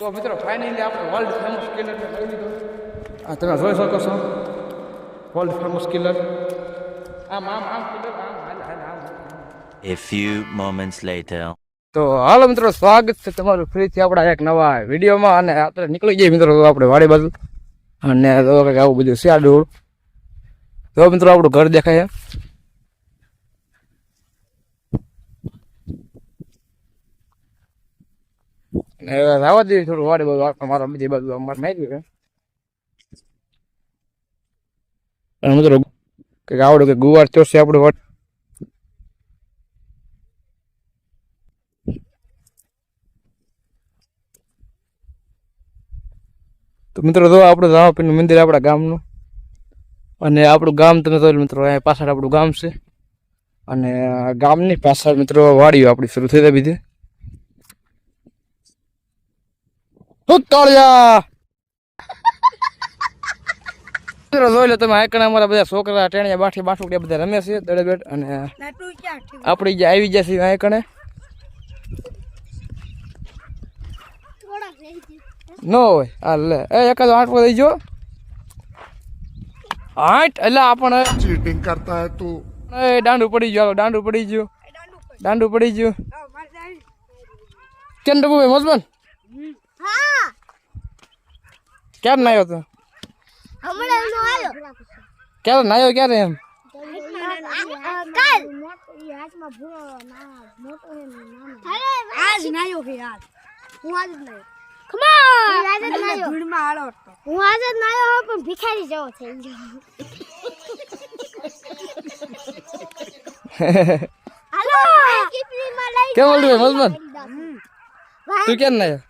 તો મિત્રો ફાઇનલી આપણે વર્લ્ડ ફેમસ કિલરને લઈ લીધો. આ તમે જોઈ શકો છો વર્લ્ડ ફેમસ કિલર. આમ કિલર આમ. A few moments later. તો હાલો મિત્રો, સ્વાગત છે તમારું ફરીથી આપણા એક નવા વિડીયોમાં. અને આપણે નીકળી જઈએ મિત્રો આપણે વાડી બાજુ. અને તો કંઈક આવું બધું છે આ ડોળ. તો મિત્રો આપણું ઘર દેખાય. અને આવવા દઈએ થોડું વાડી બાજુ, મારા બીજી બાજુ અમારે નાખી છે. અને મિત્રો કંઈક આવડું કે ગુવાર ચોરશે આપણું વાડી. તો મિત્રો જો આપણું રામાપીરનું મંદિર આપણા ગામનું. અને આપણું ગામ તમે જોયું મિત્રો, અહીંયા પાછળ આપણું ગામ છે. અને ગામની પાછળ મિત્રો વાડીઓ આપણી શરૂ થઈ જાય બીજી. મિત્રો જોઈ લો તમે, આકણા અમારા બધા છોકરા ટેણિયા બાઠી બાઠુકડિયા બધા રમે છે દડે બેટ. અને આપણી જે આવી જશે આકણે ન હોય. આ લે એકાદ આંટવો દઈ જો આઠ. એટલે આપણે चीटिंग करता है तू. દાંડું પડી ગયું, દાંડું પડી ગયું, દાંડું પડી ગયું. કેમ ડબુભાઈ મોજમાન ક્યારે નાયો તું? ક્યારે નાયો? ક્યારે એમ? હું આજ જ નાયો પણ ભિખારી જેવો થઈ ગયો. કેમ બોલું મોજમાન, તું કેમ નાયો?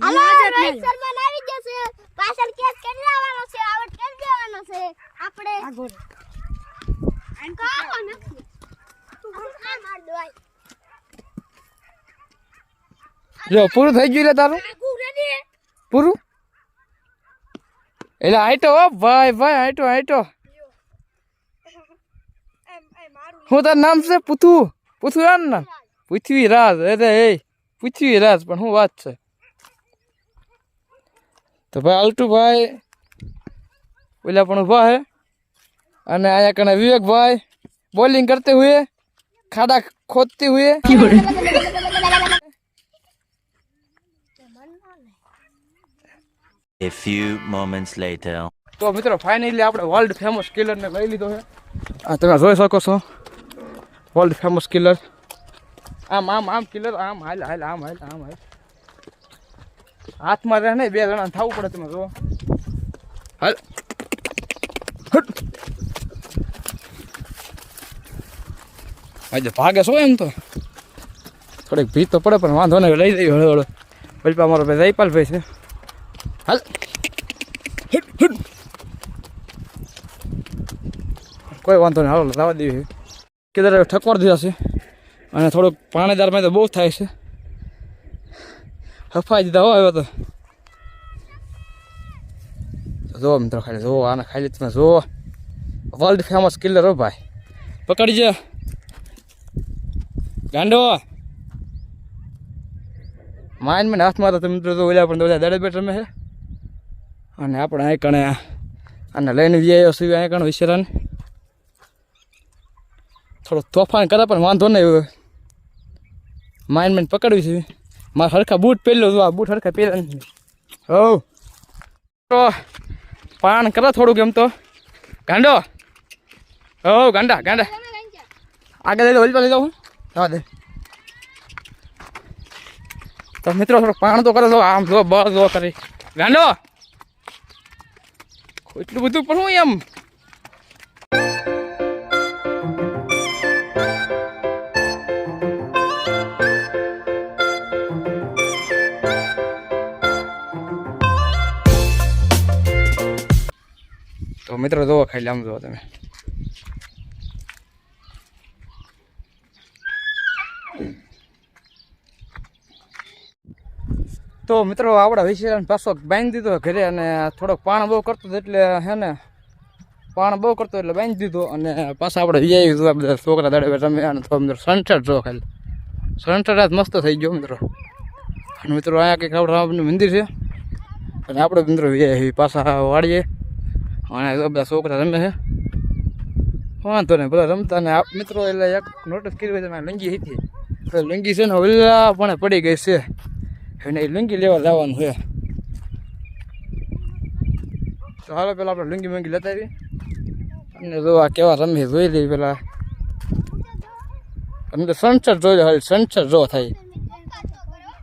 હાલો રોહિત શર્મા આવી જશે, પાછળ કેસ કરી આવવાનો છે, આઉટ કરી દેવાનો છે આપણે. કાકો નથી આ માર દોય. જો પૂરું થઈ ગયું લે તારું પૂરું. એટલે આઈટો ભાઈ ભાઈ આઈટો આઈટો. શું તારું નામ છે? પૂથુ પૂથુ યાર ના પૃથ્વીરાજ. અરે એ પૃથ્વીરાજ પણ શું વાત છે. તો ભાઈ અલ્ટુભાઈ ઓલા પણ ઉભા હે. અને આયા કને વિવેકભાઈ બોલિંગ કરते हुए, खाड़ा खोदते हुए. A few moments later. તો મિત્રો ફાઇનલી આપણે વર્લ્ડ ફેમસ કિલરને લઈ લીધો છે. આ તમે જોઈ શકો છો વર્લ્ડ ફેમસ કિલર. આમ કિલર આમ હાલ આમ હાલ. હાથમાં રહે નહીં, બે જણા થવું પડે. તમે જો હાલ આજે ભાગે છો એમ તો થોડીક ભીત તો પડે, પણ વાંધો નહીં, લઈ જઈએ હળો હળો. પછી અમારો ભાઈ જયપાલભાઈ છે. હાલ કોઈ વાંધો નહીં, હાલો લાવવા દેવી. કિધર ઠકવાર દીધા છે. અને થોડુંક પાણીદારમાં તો બહુ થાય છે. હફાઈ દીધા હો આવ્યો તો. જો મિત્રો ખાલી જો આને ખાલી તમે જો વર્લ્ડ ફેમસ કિલર હો ભાઈ. પકડજે ગાંડો. માઇન્ડ મને હાથમાં તો મિત્રો તો ઓલા પણ બધા દડે બેટ રમે છે. અને આપણે અહીં કણે આને લઈને આવ્યો છું અહીં કણે વિશેરાને. થોડો તોફાન કરે પણ વાંધો નહીં. માઇન્ડ પકડવી છે. મારા હરખા બૂટ પહેરલો છું, આ બૂટ હરખા પહેર્યા નથી. હો તો પાન કરે થોડુંક એમ તો ગાંડો. હો ગાંડા ગાંડા આગળ લઈ લો, ઓલી લઈ જાઉં હા દે. તો મિત્રો થોડુંક પાણ તો કરે. આમ જો બળ જો કરી ગાંડો. એટલું બધું પણ હું એમ. તો મિત્રો જોવો ખાલી આમ જોવો તમે. તો મિત્રો આપણા વિશેષ પાછો બાંધી દીધો ઘરે. અને થોડોક પાણ બહુ કરતો એટલે હે ને પાણ બહુ કરતો એટલે બાંધી દીધો. અને પાછા આપણે વીઆઈ બધા છોકરા દડે રમે. અને તો મિત્રો સનસેટ જો ખાલી સનસેટ આજ મસ્ત થઈ ગયો મિત્રો. અને મિત્રો અહીંયા કંઈક આપણે રામનું મંદિર છે અને આપણે મિત્રો પાછા વાળીએ અને બધા છોકરા રમે છે વાંધો નહીં બધા રમતા ને મિત્રો એટલે એક નોટિસ કરી હોય તમે લુંગી હતી તો લુંગી છે ને ઓલા પણ પડી ગઈ છે એને એ લુંગી લેવા જવાનું છે તો હાલો પેલા આપણે લુંગી મુંગી લેતા આવી અને જો આ કેવા રમે જોઈ લઈએ પેલા અમે તો સનસેટ જોઈ હાલ સનસેટ જો થાય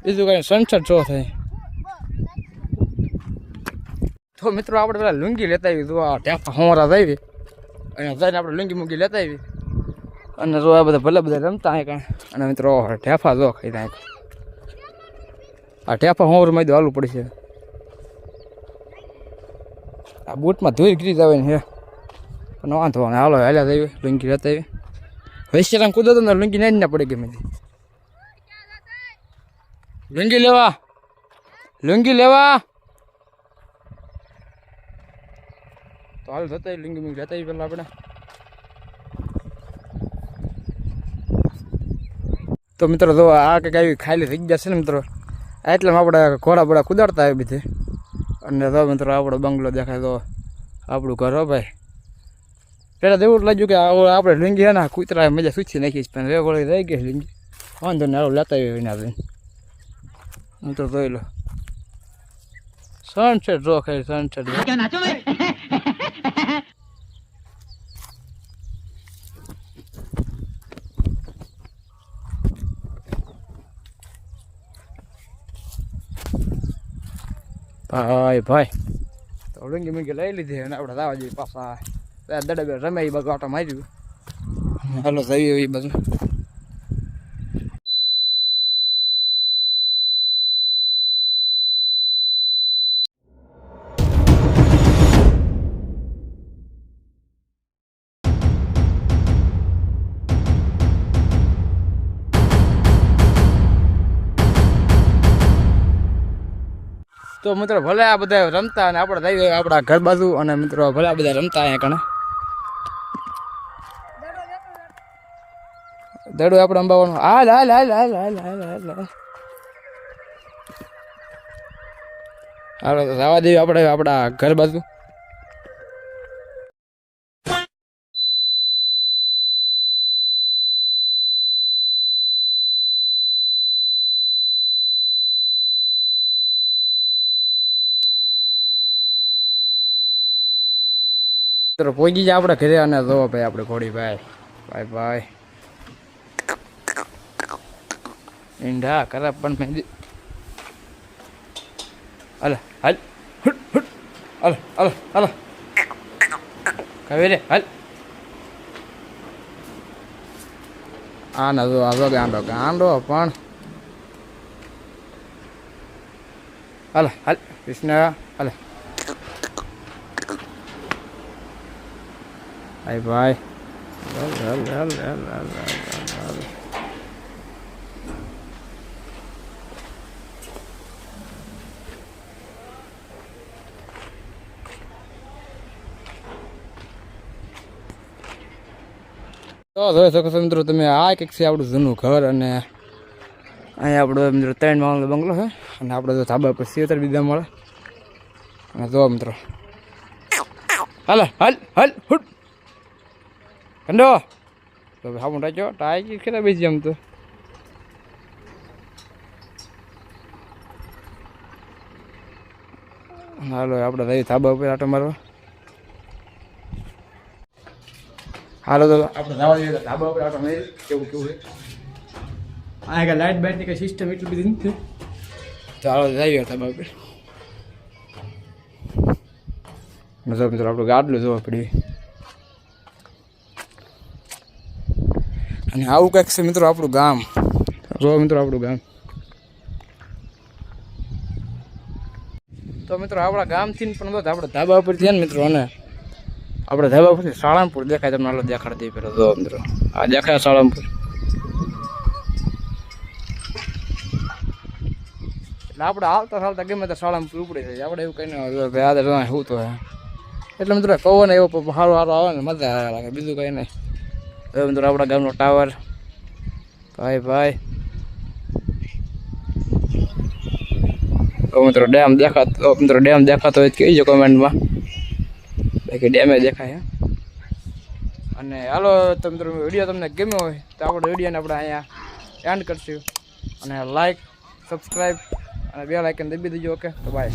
બીજું કાંઈ સનસેટ જો થાય તો મિત્રો આપણે પેલા લુંગી લેતા આવી તો આ ટેપા હોરા આવી અને જઈને આપણે લુંગી મૂંગી લેતા આવી અને જો આ બધા ભલે બધા રમતા અહીં કાંઈ અને મિત્રો ઠેફા જો ખાઈ ત્યાં આ ઠેફા હોરમાં તો હાલવું પડશે આ બૂટમાં ધોઈ ગીરી જવાય ને હે પણ વાંધો ને હાલો હાલ્યા જઈએ લુંગી લેતા આવી વૈશ્યરામ કૂદો તો ને લુંગી નહીં ના પડે ગમે લુંગી લેવા તો હાલ થતા લુંગી મૂંગી લેતા આવી પેલા આપણે તો મિત્રો જો આ કંઈક આવી ખાલી થઈ જશે ને મિત્રો એટલે આપણે ઘોડા બોડા કુદાડતા આવી બધી અને તો મિત્રો આપણો બંગલો દેખાય તો આપણું ઘર હો ભાઈ પહેલાં તો એવું લાગ્યું કે આપણે લુંગી હે ને કૂતરા મજા સૂચી નાખીશ પણ રેગોળી રહી ગઈ લુંગી વાંધો ને આવું લેતા આવી ના મિત્રો જોઈ લો સનસેટ જો ખાઈ સનસેટ ભાઈ તો લુંગી મુંગી લઈ લીધી અને આપણે દાવા જઈએ પાછા દડે બે રમે એ બાજુ આટો માર્યું હાલો જઈએ એ બાજુ તો મિત્રો ભલે આ બધા રમતા અને આપણે જઈએ આપણા ઘર બાજુ અને મિત્રો ભલે આ બધા રમતા અહીંયા કણે દડો આપણે અંબાવાનું હાલ હાલ હાલ હાલ હાલ હાલ હાલ હાલ જવા દઈએ આપણે આપણા ઘર બાજુ તો પહોંચી જાય આપણે ઘરે અને જો ભાઈ આપણે ઘોડી ભાઈ ભાઈ ભાઈ ઈંડા ખરાબ પણ મહેંદી હાલ હાલ હુટ હુટ હાલ હાલ હાલ કવે રે હાલ આ ના જો આ જો ગાંડો ગાંડો પણ હાલ હાલ કૃષ્ણ હાલ ભાઈ ભાઈ હાલ હાલ હાલ હાલ હાલ તો જોઈ શકો છો મિત્રો તમે આ કંઈક છે આપણું જૂનું ઘર અને અહીંયા આપણો મિત્રો 3 માળનો બંગલો છે અને આપણે જો ધાબા પર 76 બીજા મળે અને જો મિત્રો હાલ હાલ હાલ હુટ કંડો તો હા મોટા જો ટાઈ ખેતા બેસી એમ તો હાલો આપણે જઈએ ધાબા ઉપર આટો મારવા હાલો તો આપણે જવા દઈએ ધાબા ઉપર આટો મારી કેવું કેવું છે આ કે લાઇટ બાઇટની કંઈ સિસ્ટમ એટલી બધી નથી તો હાલો જઈએ ધાબા ઉપર મતલબ મિત્રો આપણું ગાડલું જોવા પડ્યું અને આવું કંઈક છે મિત્રો આપણું ગામ જો મિત્રો આપણું ગામ તો મિત્રો આપણા ગામથી પણ આપણે ધાબા ઉપર થયા ને મિત્રો અને આપણે ધાબા ઉપરથી સાળંગપુર દેખાય તમને હાલો દેખાડી દઈએ પેલા જો મિત્રો આ દેખાય સાળંગપુર એટલે આપણે હાલતા ચાલતા ગમે તો સાળંગપુર ઉપડી જાય આપણે એવું કંઈ નહીં યાદ શું તો એટલે મિત્રો કહો ને એવો સારો સારો આવે ને મજા લાગે બીજું કંઈ નહીં હવે મિત્રો આપણા ગામનો ટાવર ભાઈ ભાઈ તો મિત્રો ડેમ દેખાતો હોય તો કહેજો કોમેન્ટમાં. બાકી ડેમે દેખાય. અને હાલો તો મિત્રો વિડીયો તમને ગમ્યો હોય તો આપણે વિડીયોને આપણે અહીંયા એન્ડ કરશું. અને લાઈક, સબસ્ક્રાઈબ અને બેલ આઇકન દબાવી દેજો. ઓકે, તો બાય.